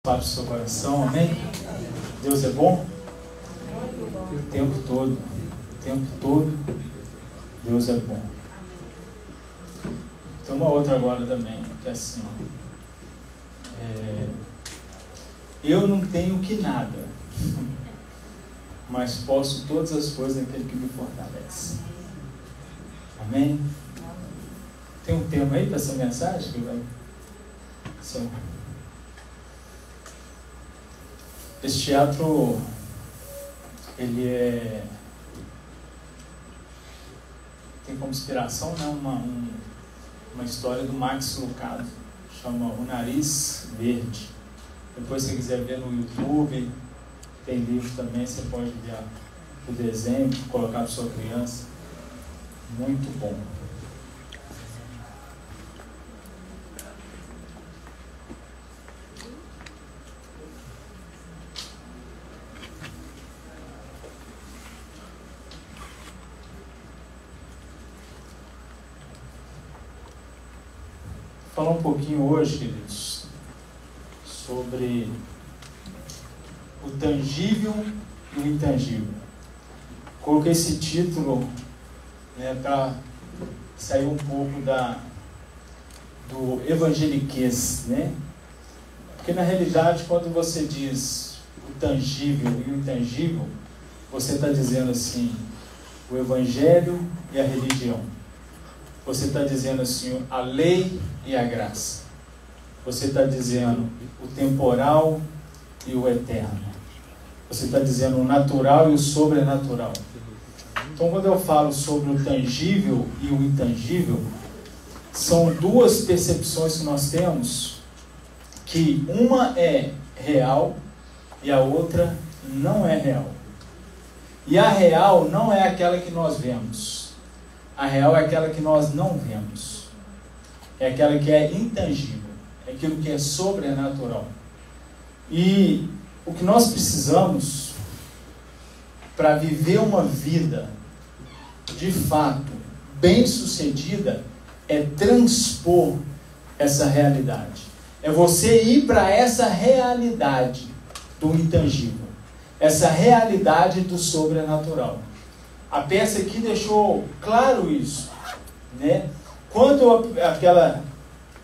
para o seu coração, amém? Deus é bom? O tempo todo, Deus é bom. Tem uma outra agora também, que é assim, eu não tenho que nada, mas posso todas as coisas naquele que me fortalece. Amém? Tem um tema aí para essa mensagem que vai... Esse teatro, ele tem como inspiração, né, uma história do Max Lucado, chama O Nariz Verde. Depois, se você quiser ver no YouTube, tem livro também, você pode ver o desenho, colocar para sua criança. Muito bom. Falar um pouquinho hoje, queridos, sobre o tangível e o intangível. Coloquei esse título, né, para sair um pouco do evangeliquez, né? Porque na realidade, quando você diz o tangível e o intangível, você está dizendo assim, o evangelho e a religião. Você está dizendo assim, a lei e a graça. Você está dizendo o temporal e o eterno. Você está dizendo o natural e o sobrenatural. Então, quando eu falo sobre o tangível e o intangível, são duas percepções que nós temos, que uma é real e a outra não é real. E a real não é aquela que nós vemos. A real é aquela que nós não vemos. É aquela que é intangível. É aquilo que é sobrenatural. E o que nós precisamos para viver uma vida de fato bem-sucedida é transpor essa realidade. É você ir para essa realidade do intangível. Essa realidade do sobrenatural. A peça aqui deixou claro isso, né? Quando aquela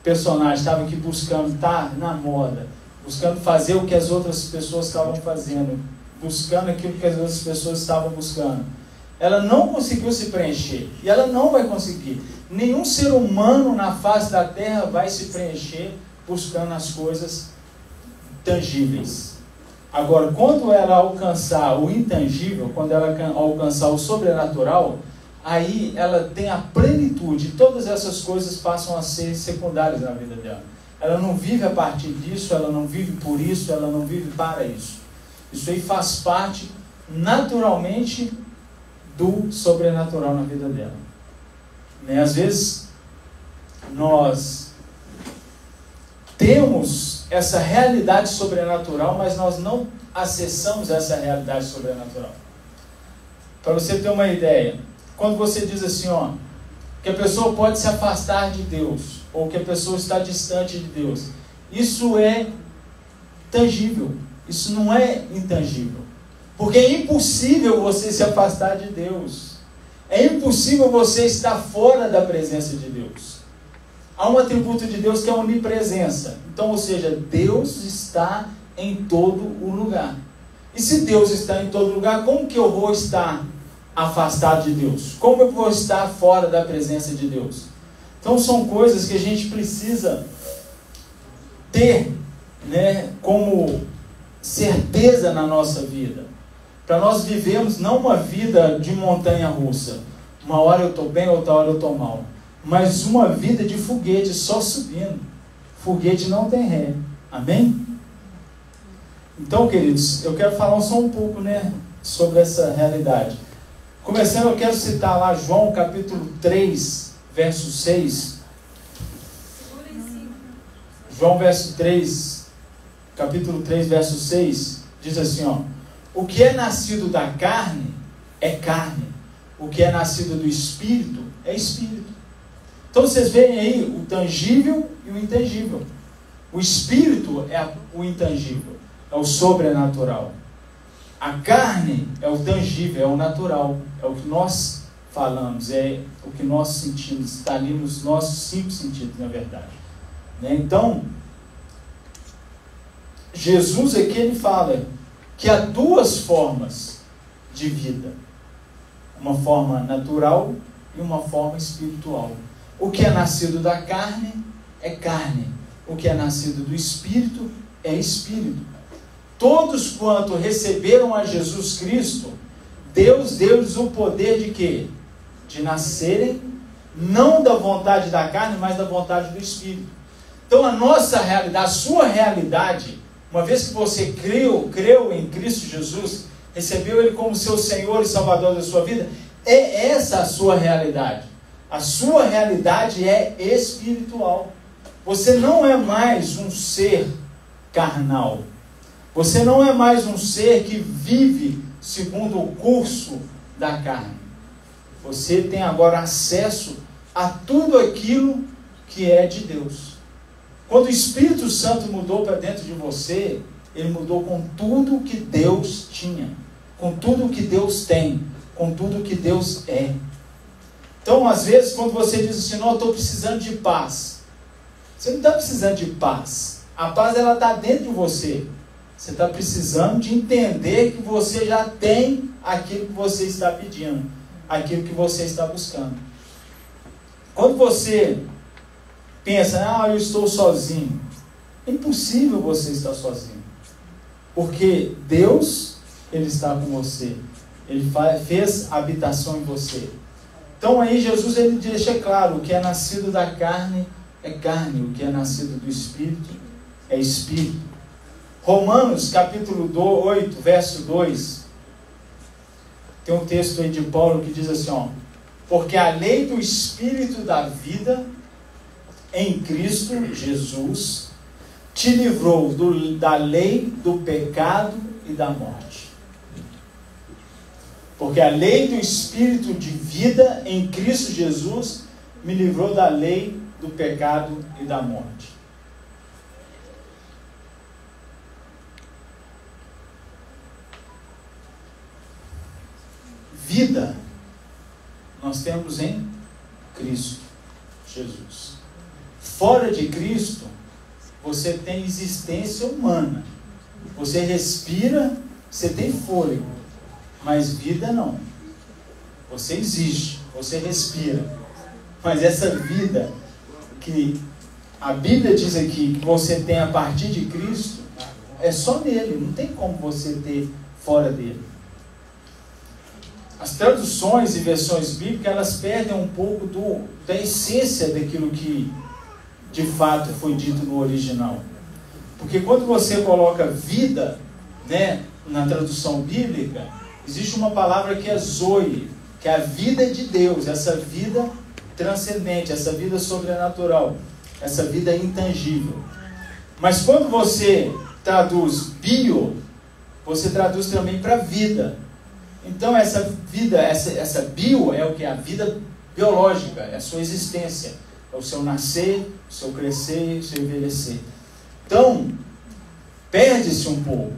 personagem estava aqui buscando estar na moda, buscando fazer o que as outras pessoas estavam fazendo, buscando aquilo que as outras pessoas estavam buscando, ela não conseguiu se preencher. E ela não vai conseguir. Nenhum ser humano na face da terra vai se preencher buscando as coisas tangíveis. Agora, quando ela alcançar o intangível, quando ela alcançar o sobrenatural, aí ela tem a plenitude. Todas essas coisas passam a ser secundárias na vida dela. Ela não vive a partir disso, ela não vive por isso, ela não vive para isso. Isso aí faz parte naturalmente do sobrenatural na vida dela. Né? Às vezes, nós temos essa realidade sobrenatural, mas nós não acessamos essa realidade sobrenatural. Para você ter uma ideia, quando você diz assim, ó, que a pessoa pode se afastar de Deus, ou que a pessoa está distante de Deus, isso é tangível, isso não é intangível. Porque é impossível você se afastar de Deus. É impossível você estar fora da presença de Deus. Há um atributo de Deus que é a onipresença. Então, ou seja, Deus está em todo o lugar. E se Deus está em todo lugar, como que eu vou estar afastado de Deus? Como eu vou estar fora da presença de Deus? Então, são coisas que a gente precisa ter, né, como certeza na nossa vida. Para nós vivermos não uma vida de montanha-russa. Uma hora eu estou bem, outra hora eu estou mal. Mas uma vida de foguete, só subindo. Foguete não tem ré. Amém? Então, queridos, eu quero falar só um pouco, né, sobre essa realidade. Começando, eu quero citar lá João capítulo 3, verso 6. João capítulo 3, verso 6, diz assim, ó: o que é nascido da carne é carne, o que é nascido do Espírito é Espírito. Então vocês veem aí o tangível e o intangível. O espírito é o intangível, é o sobrenatural. A carne é o tangível, é o natural, é o que nós falamos, é o que nós sentimos, está ali nos nossos 5 sentidos, na verdade. Então, Jesus aqui ele fala que há 2 formas de vida. Uma forma natural e uma forma espiritual. O que é nascido da carne é carne. O que é nascido do espírito é espírito. Todos quanto receberam a Jesus Cristo, Deus deu-lhes o poder de quê? De nascerem, não da vontade da carne, mas da vontade do espírito. Então a nossa realidade, a sua realidade, uma vez que você creu em Cristo Jesus, recebeu Ele como seu Senhor e Salvador da sua vida, é essa a sua realidade. A sua realidade é espiritual. Você não é mais um ser carnal. Você não é mais um ser que vive segundo o curso da carne. Você tem agora acesso a tudo aquilo que é de Deus. Quando o Espírito Santo mudou para dentro de você, ele mudou com tudo que Deus tinha, com tudo que Deus tem, com tudo que Deus é. Então, às vezes, quando você diz assim, não, eu estou precisando de paz. Você não está precisando de paz. A paz, ela está dentro de você. Você está precisando de entender que você já tem aquilo que você está pedindo, aquilo que você está buscando. Quando você pensa, eu estou sozinho, é impossível você estar sozinho. Porque Deus, Ele está com você. Ele fez habitação em você. Então aí Jesus ele deixa claro, o que é nascido da carne é carne, o que é nascido do Espírito é Espírito. Romanos capítulo 8, verso 2, tem um texto aí de Paulo que diz assim, porque a lei do Espírito da vida em Cristo Jesus te livrou da lei do pecado e da morte. Porque a lei do Espírito de vida em Cristo Jesus me livrou da lei do pecado e da morte. Vida nós temos em Cristo Jesus. Fora de Cristo, você tem existência humana. Você respira, você tem fôlego. Mas vida não. Você existe, você respira. Mas essa vida que a Bíblia diz aqui que você tem a partir de Cristo, é só nele, não tem como você ter fora dele. As traduções e versões bíblicas, elas perdem um pouco da essência daquilo que de fato foi dito no original. Porque quando você coloca vida, na tradução bíblica, existe uma palavra que é zoe, que é a vida de Deus, essa vida transcendente, essa vida sobrenatural, essa vida intangível. Mas quando você traduz bio, você traduz também para vida. Então essa vida, essa bio é o que? A vida biológica, é a sua existência, é o seu nascer, o seu crescer, o seu envelhecer. Então, perde-se um pouco,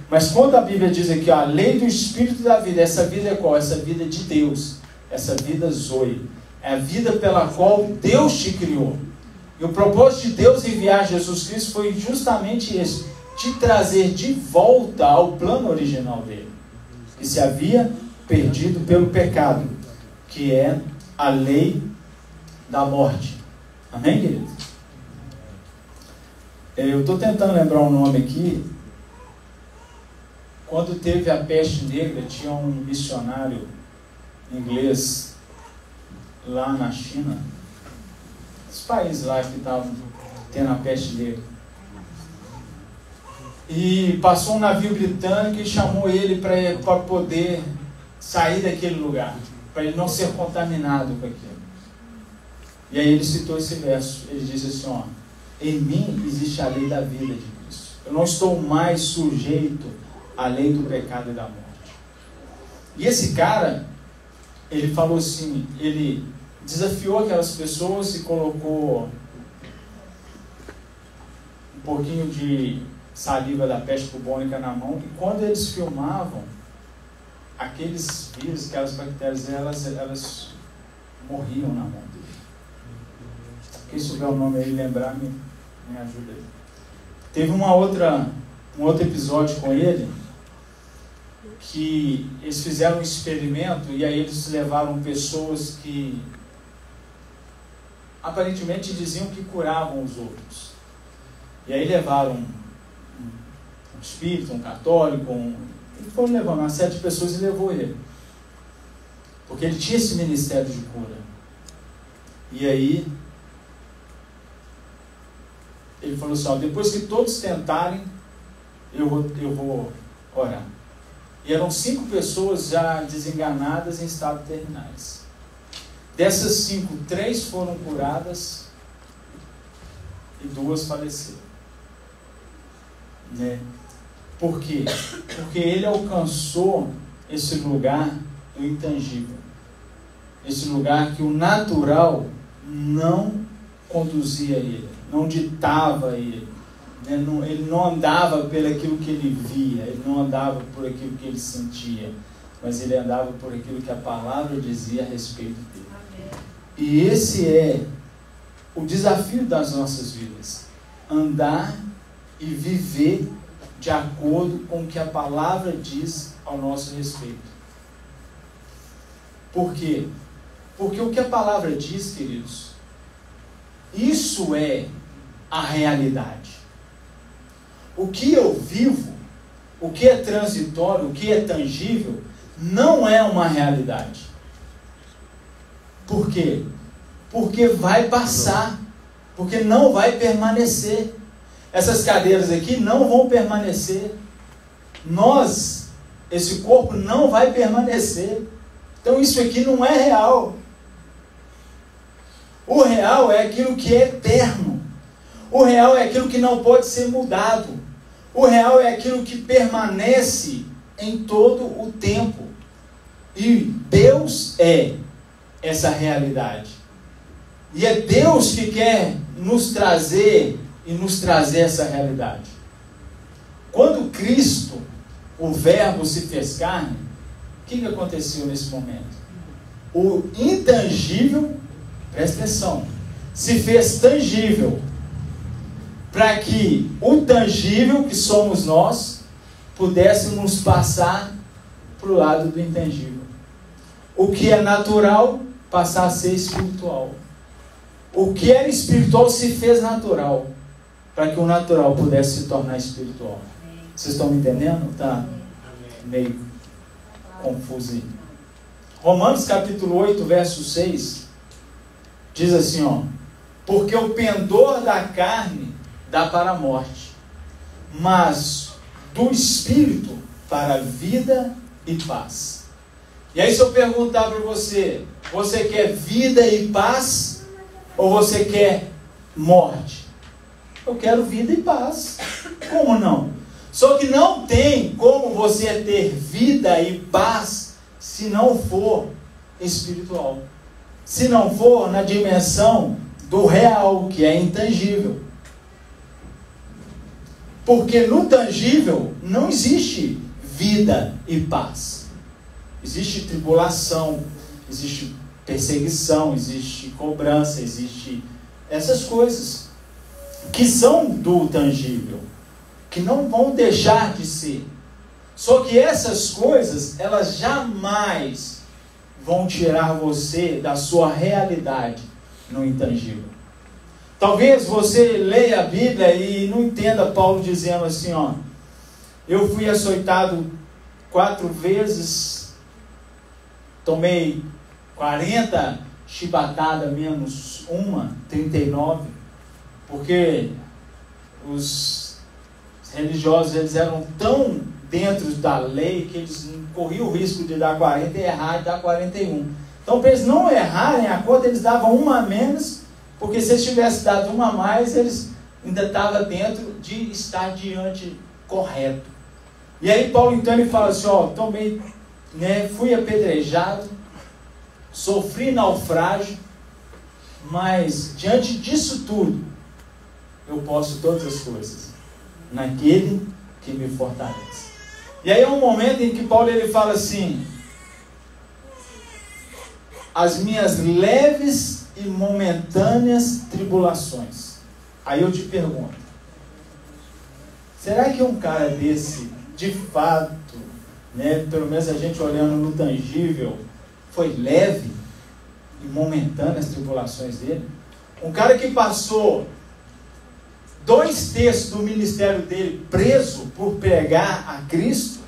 Mas quando a Bíblia diz aqui, a lei do Espírito da vida, essa vida é qual? Essa vida de Deus, essa vida zoe, é a vida pela qual Deus te criou. E o propósito de Deus enviar Jesus Cristo foi justamente esse, te trazer de volta ao plano original dele, que se havia perdido pelo pecado, que é a lei da morte. Amém, querido? Eu estou tentando lembrar um nome aqui. Quando teve a peste negra, tinha um missionário inglês lá na China, os países lá que estavam tendo a peste negra. E passou um navio britânico e chamou ele para poder sair daquele lugar, para ele não ser contaminado com aquilo. E aí ele citou esse verso, ele diz assim, em mim existe a lei da vida de Cristo. Eu não estou mais sujeito à lei do pecado e da morte. E esse cara, ele falou assim, ele desafiou aquelas pessoas e colocou pouquinho de saliva da peste bubônica na mão, e quando eles filmavam, aqueles vírus, aquelas bactérias, elas morriam na mão dele. Quem souber o nome aí, lembrar, me ajuda aí. Teve um outro episódio com ele, que eles fizeram um experimento, e aí eles levaram pessoas que aparentemente diziam que curavam os outros. E aí levaram um espírito, um católico, e foram levando uma série de pessoas e levou ele. Porque ele tinha esse ministério de cura. E aí ele falou assim, depois que todos tentarem, eu vou orar. E eram 5 pessoas já desenganadas em estado terminais. Dessas 5, 3 foram curadas e 2 faleceram. Né? Por quê? Porque ele alcançou esse lugar do intangível. Esse lugar que o natural não conduzia ele, não ditava ele. Né? Ele não andava por aquilo que ele via, ele não andava por aquilo que ele sentia, mas ele andava por aquilo que a palavra dizia a respeito dele. Amém. E esse é o desafio das nossas vidas: andar e viver de acordo com o que a palavra diz ao nosso respeito. Por quê? Porque o que a palavra diz, queridos, isso é a realidade. O que eu vivo, o que é transitório, o que é tangível, não é uma realidade. Por quê? Porque vai passar, porque não vai permanecer. Essas cadeiras aqui não vão permanecer. Nós, esse corpo não vai permanecer. Então isso aqui não é real. O real é aquilo que é eterno. O real é aquilo que não pode ser mudado. O real é aquilo que permanece em todo o tempo. E Deus é essa realidade. E é Deus que quer nos trazer e nos trazer essa realidade. Quando Cristo, o Verbo, se fez carne, o que aconteceu nesse momento? O intangível, presta atenção, se fez tangível, para que o tangível, que somos nós, pudéssemos passar para o lado do intangível. O que é natural, passar a ser espiritual. O que era espiritual se fez natural, para que o natural pudesse se tornar espiritual. Vocês estão me entendendo? Está meio confuso aí. Romanos capítulo 8, verso 6, diz assim, porque o pendor da carne dá para a morte, mas do Espírito para a vida e paz. E aí se eu perguntar para você, você quer vida e paz ou você quer morte? Eu quero vida e paz. Como não? Só que não tem como você ter vida e paz se não for espiritual. Se não for na dimensão do real, que é intangível. Porque no tangível não existe vida e paz. Existe tribulação, existe perseguição, existe cobrança, existe essas coisas que são do tangível, que não vão deixar de ser. Só que essas coisas, elas jamais vão tirar você da sua realidade no intangível. Talvez você leia a Bíblia e não entenda Paulo dizendo assim, eu fui açoitado 4 vezes, tomei 40 chibatadas menos uma, 39, porque os religiosos, eles eram tão dentro da lei que eles corriam o risco de dar 40 e errar e dar 41. Então, para eles não errarem a conta, eles davam uma a menos, porque se eles tivessem dado uma a mais, eles ainda estavam dentro de estar diante correto. E aí Paulo então ele fala assim, tomei, fui apedrejado, sofri naufrágio, mas diante disso tudo, eu posso todas as coisas naquele que me fortalece. E aí é um momento em que Paulo ele fala assim: as minhas leves e momentâneas tribulações. Aí eu te pergunto, será que um cara desse, de fato, né, pelo menos a gente olhando no tangível, foi leve e momentânea as tribulações dele? Um cara que passou 2/3 do ministério dele preso por pregar a Cristo,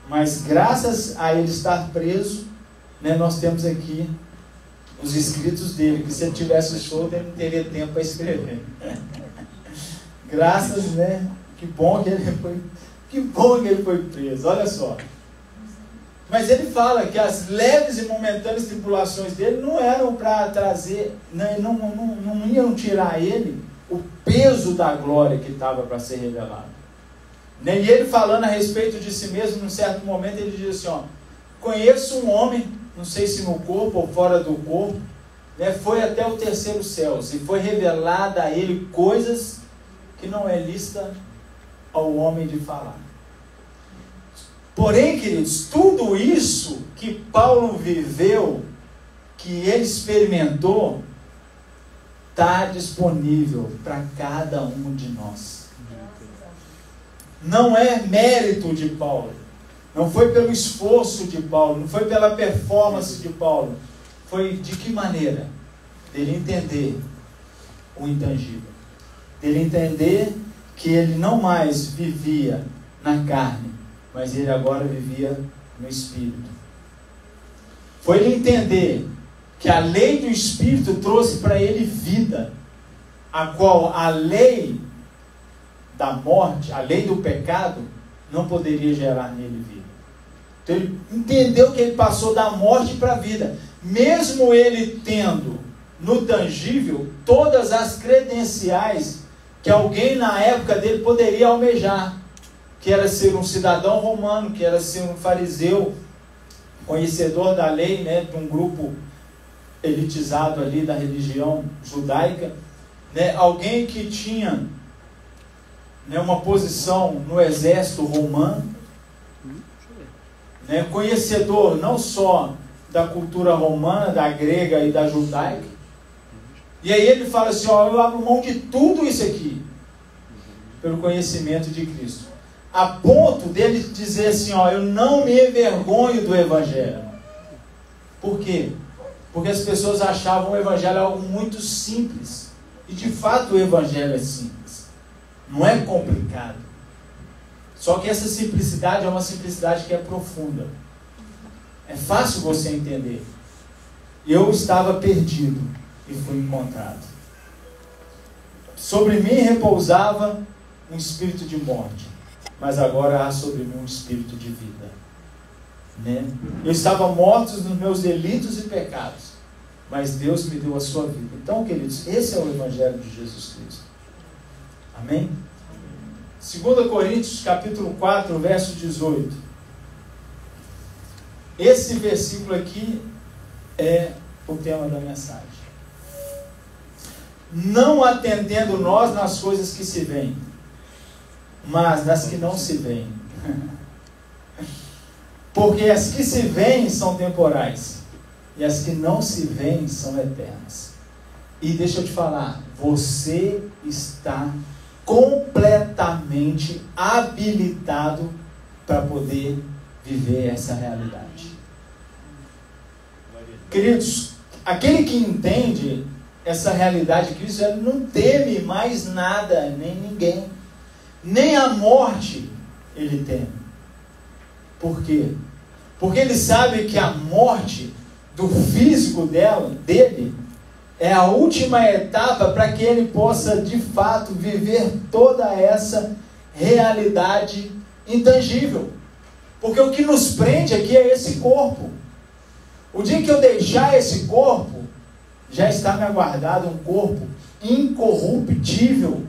mas graças a ele estar preso, né, nós temos aqui os escritos dele, que se ele tivesse solto, ele não teria tempo para escrever. Graças, né? Que bom que ele foi preso, olha só. Mas ele fala que as leves e momentâneas tribulações dele não eram para trazer, não iam tirar ele o peso da glória que estava para ser revelado. E ele falando a respeito de si mesmo, num certo momento, ele diz assim, ó: conheço um homem, não sei se no corpo ou fora do corpo, né, foi até o terceiro céu, e foi revelada a ele coisas que não é lícita ao homem de falar. Porém, queridos, tudo isso que Paulo viveu, que ele experimentou, está disponível para cada um de nós. Não é mérito de Paulo, não foi pelo esforço de Paulo, não foi pela performance de Paulo. Foi de que maneira? Dele entender o intangível. Dele entender que ele não mais vivia na carne, mas ele agora vivia no Espírito. Foi ele entender que a lei do Espírito trouxe para ele vida, a qual a lei da morte, a lei do pecado, não poderia gerar nele vida. Então ele entendeu que ele passou da morte para a vida, mesmo ele tendo no tangível todas as credenciais que alguém na época dele poderia almejar, que era ser um cidadão romano, que era ser um fariseu, conhecedor da lei, né, de um grupo elitizado ali da religião judaica, né, alguém que tinha, né, uma posição no exército romano, né, conhecedor não só da cultura romana, da grega e da judaica. E aí ele fala assim, ó, eu abro mão de tudo isso aqui pelo conhecimento de Cristo, a ponto dele dizer assim, ó, eu não me envergonho do Evangelho. Por quê? Porque as pessoas achavam o Evangelho algo muito simples, e de fato o Evangelho é simples, não é complicado. Só que essa simplicidade é uma simplicidade que é profunda, é fácil você entender. Eu estava perdido e fui encontrado. Sobre mim repousava um espírito de morte, mas agora há sobre mim um espírito de vida, né? Eu estava morto nos meus delitos e pecados, mas Deus me deu a sua vida. Então, queridos, esse é o Evangelho de Jesus Cristo. Amém? 2 Coríntios capítulo 4, verso 18. Esse versículo aqui é o tema da mensagem. Não atendendo nós nas coisas que se veem, mas nas que não se veem. Porque as que se veem são temporais, e as que não se veem são eternas. E deixa eu te falar, você está completamente habilitado para poder viver essa realidade. Queridos, aquele que entende essa realidade de Cristo, ele não teme mais nada, nem ninguém. Nem a morte ele teme. Por quê? Porque ele sabe que a morte do físico dele é a última etapa para que ele possa de fato viver toda essa realidade intangível. Porque o que nos prende aqui é esse corpo. O dia que eu deixar esse corpo, já está me aguardado um corpo incorruptível,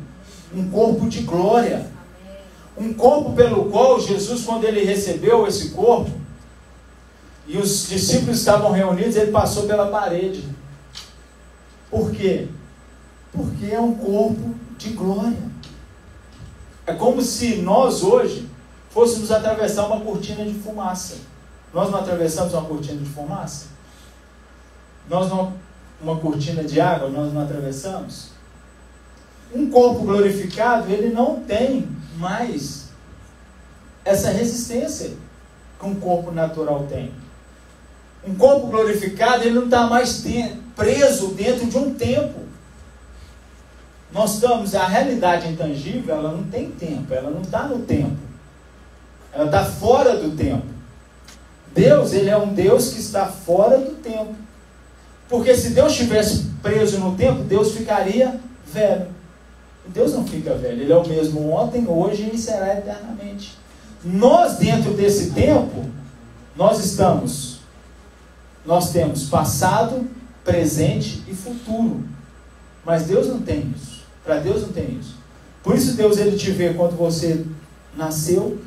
um corpo de glória, um corpo pelo qual Jesus, quando ele recebeu esse corpo, e os discípulos estavam reunidos, ele passou pela parede. Por quê? Porque é um corpo de glória. É como se nós hoje fôssemos atravessar uma cortina de fumaça. Nós não atravessamos uma cortina de fumaça? Uma cortina de água, nós não atravessamos? Um corpo glorificado, ele não tem mais essa resistência que um corpo natural tem. Um corpo glorificado, ele não está mais preso dentro de um tempo. Nós estamos, a realidade intangível, ela não tem tempo, ela não está no tempo. Ela está fora do tempo. Deus, ele é um Deus que está fora do tempo. Porque se Deus estivesse preso no tempo, Deus ficaria velho. E Deus não fica velho, ele é o mesmo ontem, hoje e será eternamente. Nós, dentro desse tempo, nós temos passado, presente e futuro. Mas Deus não tem isso. Para Deus não tem isso. Por isso Deus, ele te vê quando você nasceu,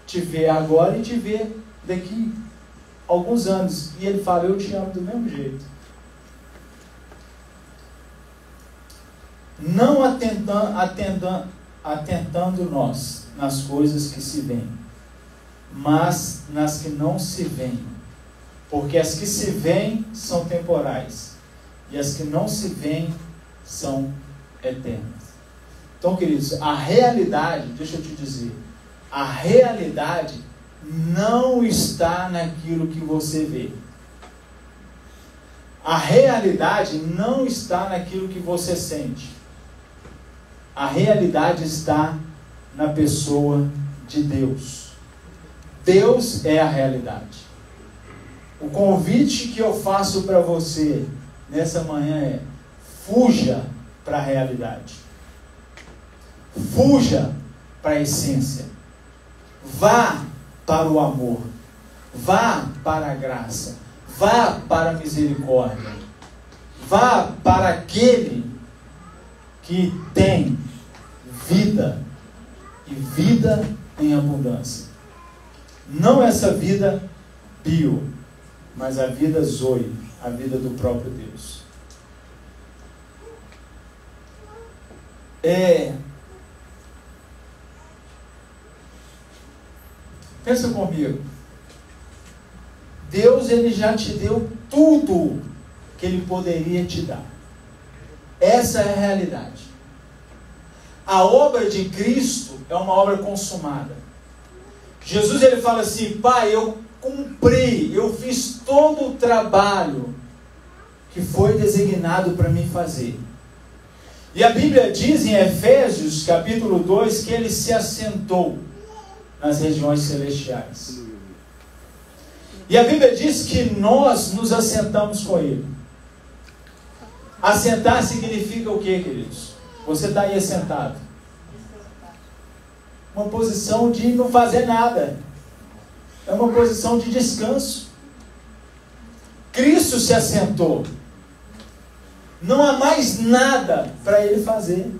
te vê agora e te vê daqui a alguns anos. E ele fala, eu te amo do mesmo jeito. Não atentando nós nas coisas que se veem, mas nas que não se veem. Porque as que se veem são temporais, e as que não se veem são eternas. Então, queridos, a realidade, deixa eu te dizer, a realidade não está naquilo que você vê. A realidade não está naquilo que você sente. A realidade está na pessoa de Deus. Deus é a realidade. O convite que eu faço para você nessa manhã é: fuja para a realidade. Fuja para a essência. Vá para o amor. Vá para a graça. Vá para a misericórdia. Vá para aquele que tem vida e vida em abundância. Não essa vida bio, mas a vida zoe, a vida do próprio Deus. Pensa comigo. Deus, ele já te deu tudo que ele poderia te dar. Essa é a realidade. A obra de Cristo é uma obra consumada. Jesus, ele fala assim: Pai, eu cumpri, eu fiz todo o trabalho que foi designado para mim fazer. E a Bíblia diz em Efésios, capítulo 2, que ele se assentou nas regiões celestiais. E a Bíblia diz que nós nos assentamos com ele. Assentar significa o que, queridos? Você está aí assentado. Uma posição de não fazer nada. É uma posição de descanso. Cristo se assentou. Não há mais nada para ele fazer.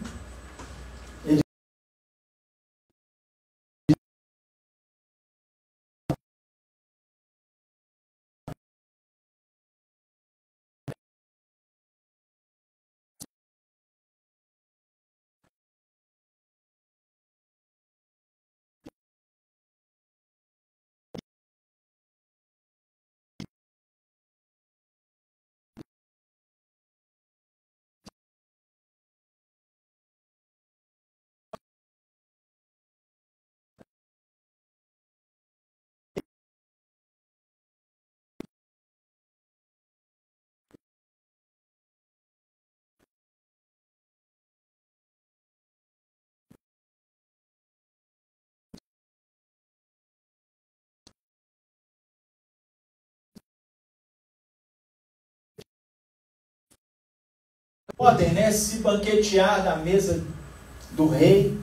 Podem, né, se banquetear na mesa do rei.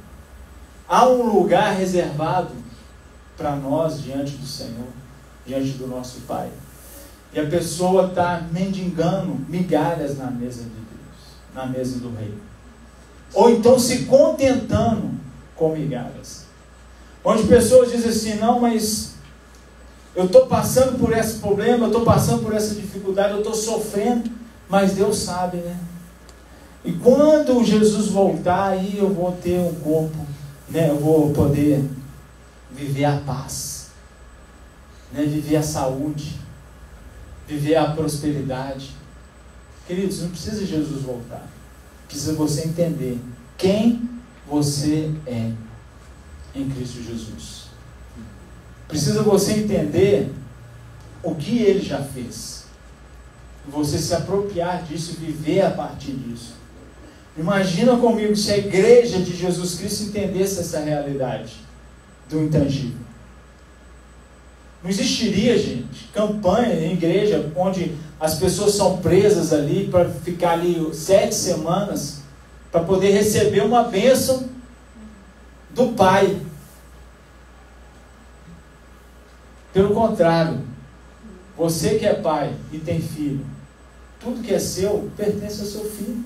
Há um lugar reservado para nós diante do Senhor, diante do nosso Pai. E a pessoa está mendigando migalhas na mesa de Deus, na mesa do rei. Ou então se contentando com migalhas. Onde pessoas dizem assim: não, mas eu estou passando por esse problema, eu estou passando por essa dificuldade, eu estou sofrendo, mas Deus sabe, né? E quando Jesus voltar, aí eu vou ter um corpo, né? Eu vou poder viver a paz, né? Viver a saúde, viver a prosperidade. Queridos, não precisa Jesus voltar. Precisa você entender quem você é em Cristo Jesus. Precisa você entender o que Ele já fez. E você se apropriar disso e viver a partir disso. Imagina comigo se a igreja de Jesus Cristo entendesse essa realidade do intangível. Não existiria, gente, campanha em igreja onde as pessoas são presas ali para ficar ali 7 semanas para poder receber uma bênção do Pai. Pelo contrário, você que é pai e tem filho, tudo que é seu pertence ao seu filho.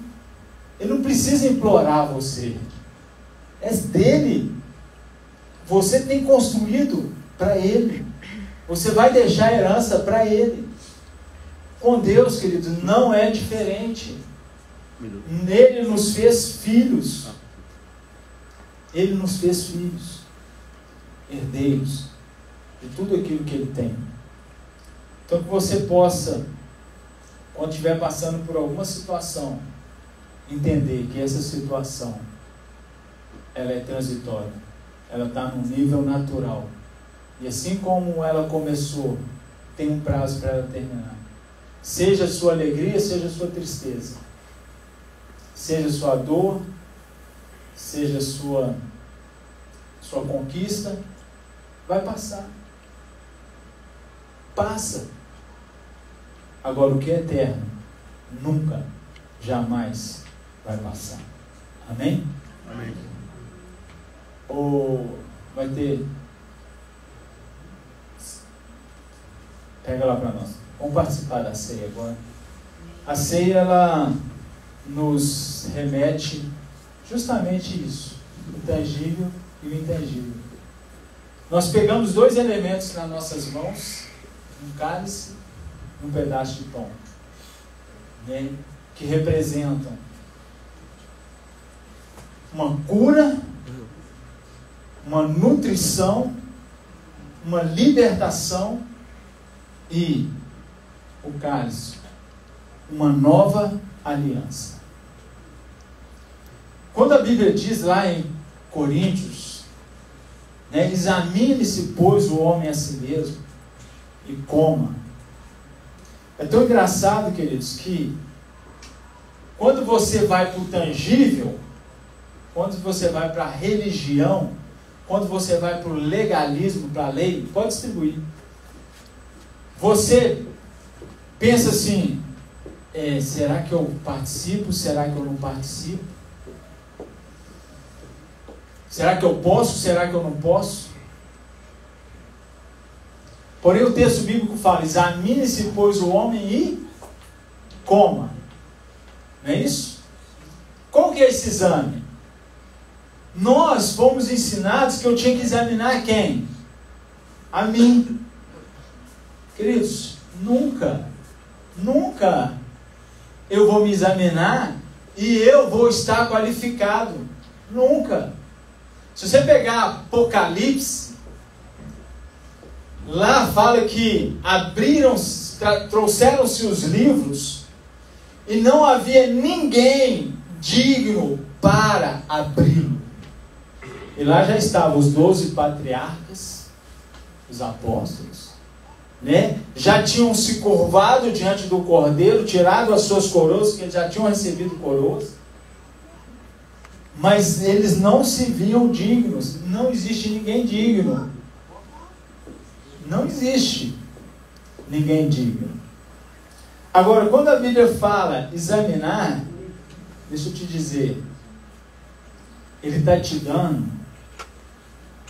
Ele não precisa implorar você. É dele. Você tem construído para ele. Você vai deixar a herança para ele. Com Deus, querido, não é diferente. Ele nos fez filhos. Ele nos fez filhos. Herdeiros de tudo aquilo que ele tem. Então que você possa, quando estiver passando por alguma situação, entender que essa situação ela é transitória, ela está num nível natural, e assim como ela começou, tem um prazo para ela terminar. Seja a sua alegria, seja a sua tristeza, seja a sua dor, seja a sua conquista, vai passar. Passa. Agora o que é eterno nunca, jamais vai passar. Amém? Amém. Ou vai ter... Pega lá para nós. Vamos participar da ceia agora. A ceia, ela nos remete justamente isso. O tangível e o intangível. Nós pegamos 2 elementos nas nossas mãos, um cálice e um pedaço de pão, né, que representam uma cura, uma nutrição, uma libertação, e o cálice, uma nova aliança. Quando a Bíblia diz lá em Coríntios, né, examine-se, pois, o homem a si mesmo e coma. É tão engraçado, queridos, que quando você vai para o tangível, quando você vai para a religião, quando você vai para o legalismo, para a lei, pode distribuir. Você pensa assim, será que eu participo? Será que eu não participo? Será que eu posso? Será que eu não posso? Porém o texto bíblico fala, examine-se, pois, o homem e coma. Não é isso? Qual que é esse exame? Nós fomos ensinados que eu tinha que examinar quem? A mim. Queridos, nunca eu vou me examinar e eu vou estar qualificado. Nunca. Se você pegar Apocalipse, lá fala que trouxeram-se os livros e não havia ninguém digno para abri-lo. E lá já estavam os 12 patriarcas, os apóstolos, né? Já tinham se curvado diante do Cordeiro, tirado as suas coroas, que eles já tinham recebido coroas, mas eles não se viam dignos. Não existe ninguém digno. Não existe ninguém digno. Agora, quando a Bíblia fala examinar, deixa eu te dizer, ele está te dando,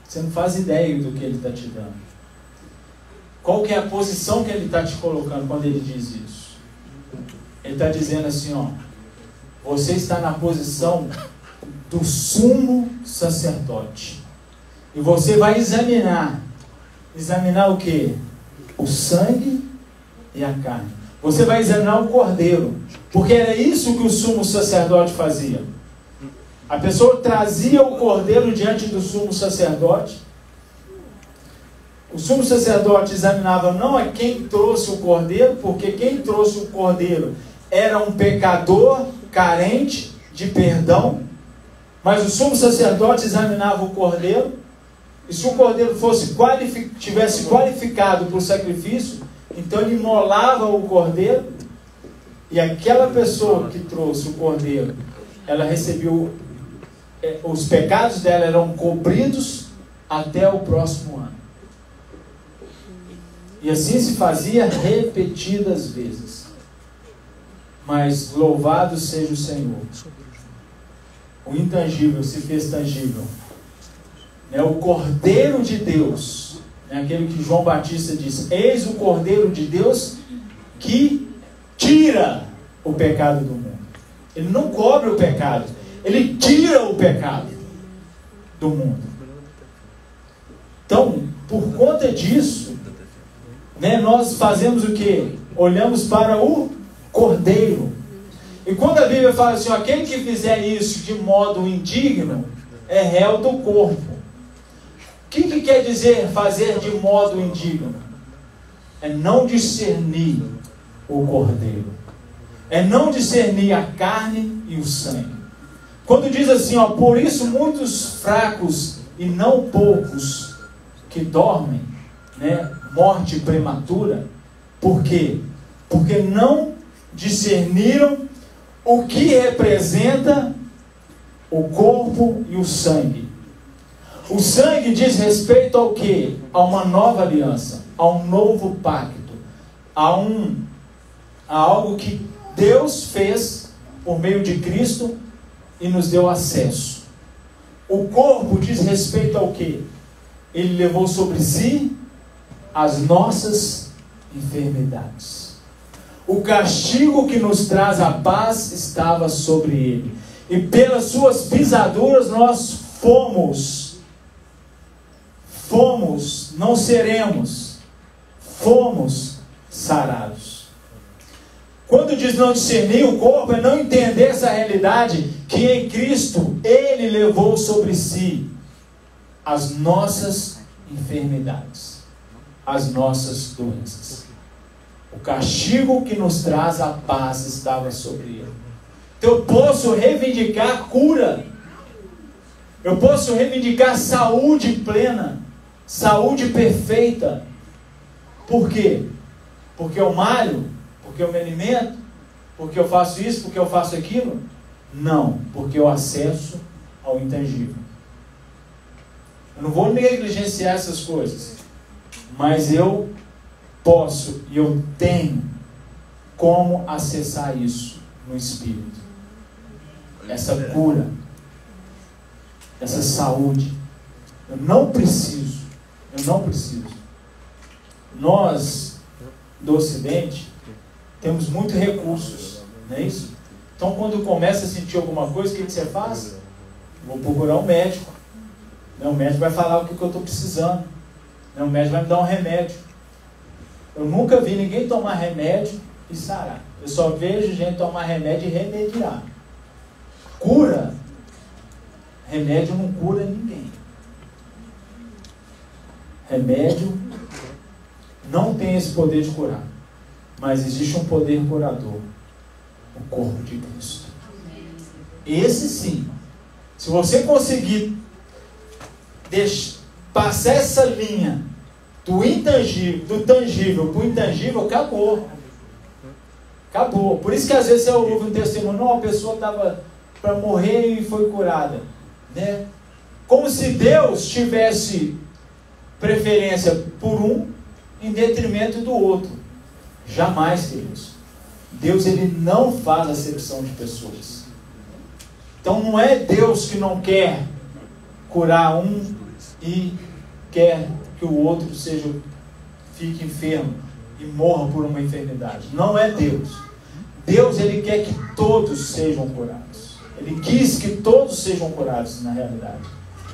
você não faz ideia do que ele está te dando. Qual que é a posição que ele está te colocando quando ele diz isso? Ele está dizendo assim, ó, você está na posição do sumo sacerdote. E você vai examinar o quê? O sangue e a carne. Você vai examinar o cordeiro. Porque era isso que o sumo sacerdote fazia. A pessoa trazia o cordeiro diante do sumo sacerdote. O sumo sacerdote examinava não a quem trouxe o cordeiro, porque quem trouxe o cordeiro era um pecador carente de perdão. Mas o sumo sacerdote examinava o cordeiro, e se o cordeiro tivesse qualificado para o sacrifício, então ele imolava o cordeiro, e aquela pessoa que trouxe o cordeiro, ela recebeu, os pecados dela eram cobridos até o próximo ano. E assim se fazia repetidas vezes. Mas louvado seja o Senhor. O intangível se fez tangível. O Cordeiro de Deus, aquele que João Batista diz: eis o Cordeiro de Deus que tira o pecado do mundo. Ele não cobre o pecado, ele tira o pecado do mundo. Então, por conta disso, nós fazemos o quê? Olhamos para o Cordeiro. E quando a Bíblia fala assim, aquele que fizer isso de modo indigno, é réu do corpo. O que quer dizer fazer de modo indigno? É não discernir o Cordeiro. É não discernir a carne e o sangue. Quando diz assim, por isso muitos fracos e não poucos que dormem, morte prematura. Por quê? Porque não discerniram o que representa o corpo e o sangue. O sangue diz respeito ao quê? A uma nova aliança, a um novo pacto, a algo que Deus fez por meio de Cristo e nos deu acesso. O corpo diz respeito ao quê? Ele levou sobre si as nossas enfermidades. O castigo que nos traz a paz estava sobre ele. E pelas suas pisaduras nós fomos, não seremos, fomos sarados. Quando diz não discernir o corpo, é não entender essa realidade, que em Cristo Ele levou sobre si as nossas enfermidades, as nossas doenças. O castigo que nos traz a paz estava sobre Ele. Então eu posso reivindicar cura, eu posso reivindicar saúde plena, saúde perfeita. Por quê? Porque eu malho? Porque eu me alimento? Porque eu faço isso? Porque eu faço aquilo? Não, porque eu acesso ao intangível. Eu não vou negligenciar essas coisas, mas eu posso e eu tenho como acessar isso no Espírito. Essa cura, essa saúde. Eu não preciso. Nós, do Ocidente, temos muitos recursos, não é isso? Então, quando começa a sentir alguma coisa, o que você faz? Vou procurar um médico. O médico vai falar o que eu estou precisando. O médico vai me dar um remédio. Eu nunca vi ninguém tomar remédio e sarar. Eu só vejo gente tomar remédio e remediar. Cura, remédio não cura ninguém. Remédio não tem esse poder de curar. Mas existe um poder curador. O corpo de Cristo. Esse sim. Se você conseguir passar essa linha do intangível, do tangível para o intangível, acabou. Acabou. Por isso que às vezes você ouve um testemunho, não, a pessoa estava para morrer e foi curada. Como se Deus tivesse preferência por um em detrimento do outro. Jamais, queridos. Deus, ele não faz acepção de pessoas. Então não é Deus que não quer curar um e quer que o outro fique enfermo e morra por uma enfermidade. Não é Deus. Deus, ele quer que todos sejam curados. Ele quis que todos sejam curados na realidade.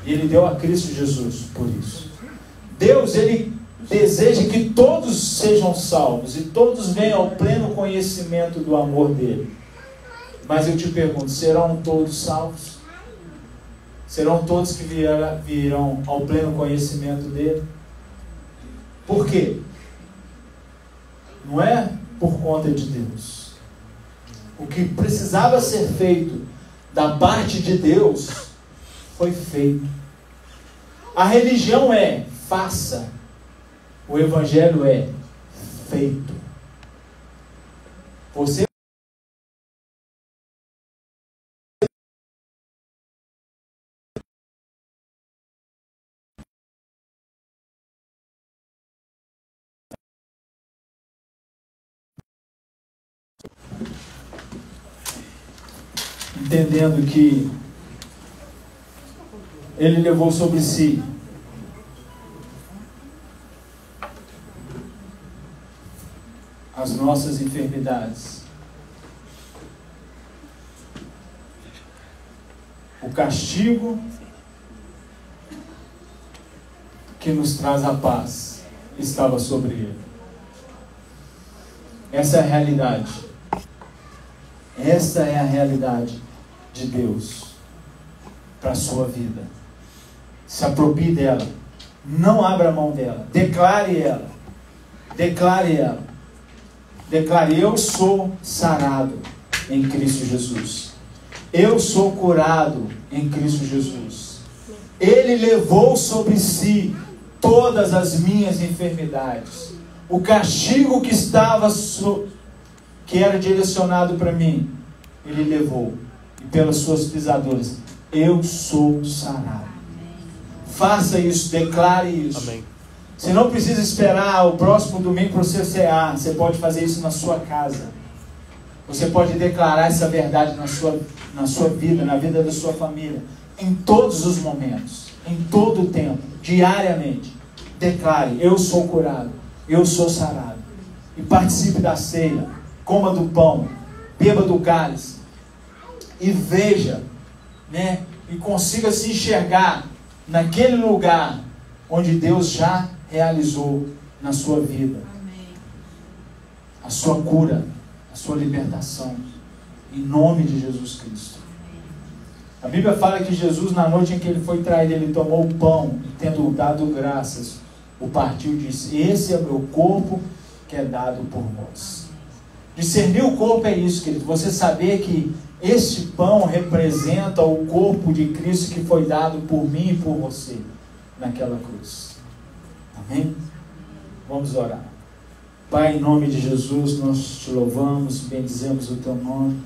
E ele deu a Cristo Jesus por isso. Deus, ele deseja que todos sejam salvos e todos venham ao pleno conhecimento do amor dele. Mas eu te pergunto, serão todos salvos? Serão todos que virão ao pleno conhecimento dele? Por quê? Não é por conta de Deus. O que precisava ser feito da parte de Deus foi feito. A religião é faça, o evangelho é feito. Você entendendo que ele levou sobre si as nossas enfermidades, o castigo que nos traz a paz estava sobre ele. Essa é a realidade. Essa é a realidade de Deus para a sua vida. Se aproprie dela. Não abra mão dela. Declare ela. Declare ela. Declare: eu sou sarado em Cristo Jesus. Eu sou curado em Cristo Jesus. Ele levou sobre si todas as minhas enfermidades. O castigo que estava que era direcionado para mim, ele levou. E pelas suas pisaduras, eu sou sarado. Faça isso, declare isso. Amém. Você não precisa esperar o próximo domingo para você cear. Você pode fazer isso na sua casa. Você pode declarar essa verdade na sua vida, na vida da sua família, em todos os momentos, em todo o tempo, diariamente. Declare: eu sou curado, eu sou sarado. E participe da ceia, coma do pão, beba do cálice e veja, né, e consiga se enxergar naquele lugar onde Deus já realizou na sua vida. Amém. A sua cura, a sua libertação, em nome de Jesus Cristo. A Bíblia fala que Jesus, na noite em que ele foi traído, ele tomou o pão e, tendo dado graças, o partiu e disse: esse é o meu corpo que é dado por vós. Discernir o corpo é isso, querido. Você saber que este pão representa o corpo de Cristo que foi dado por mim e por você naquela cruz. Amém? Vamos orar. Pai, em nome de Jesus, nós te louvamos, bendizemos o teu nome.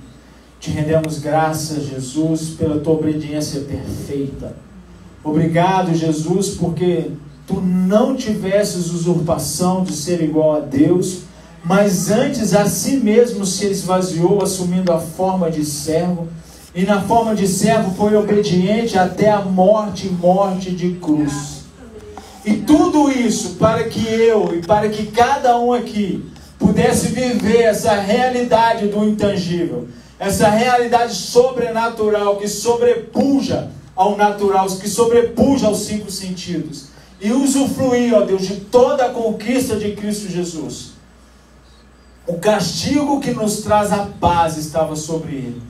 Te rendemos graças, Jesus, pela tua obediência perfeita. Obrigado, Jesus, porque tu não tivesses usurpação de ser igual a Deus, mas antes a si mesmo se esvaziou, assumindo a forma de servo, e na forma de servo foi obediente até a morte de cruz. E tudo isso para que eu e para que cada um aqui pudesse viver essa realidade do intangível, essa realidade sobrenatural que sobrepuja ao natural, que sobrepuja aos 5 sentidos, e usufruir, ó Deus, de toda a conquista de Cristo Jesus. O castigo que nos traz a paz estava sobre ele.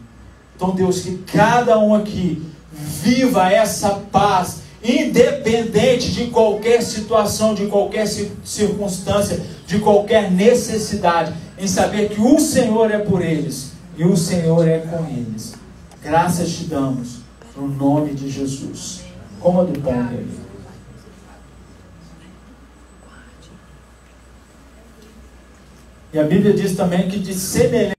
Então, Deus, que cada um aqui viva essa paz, independente de qualquer situação, de qualquer circunstância, de qualquer necessidade, em saber que o Senhor é por eles e o Senhor é com eles. Graças te damos, no nome de Jesus. Coma do pão dele. E a Bíblia diz também que de semelhante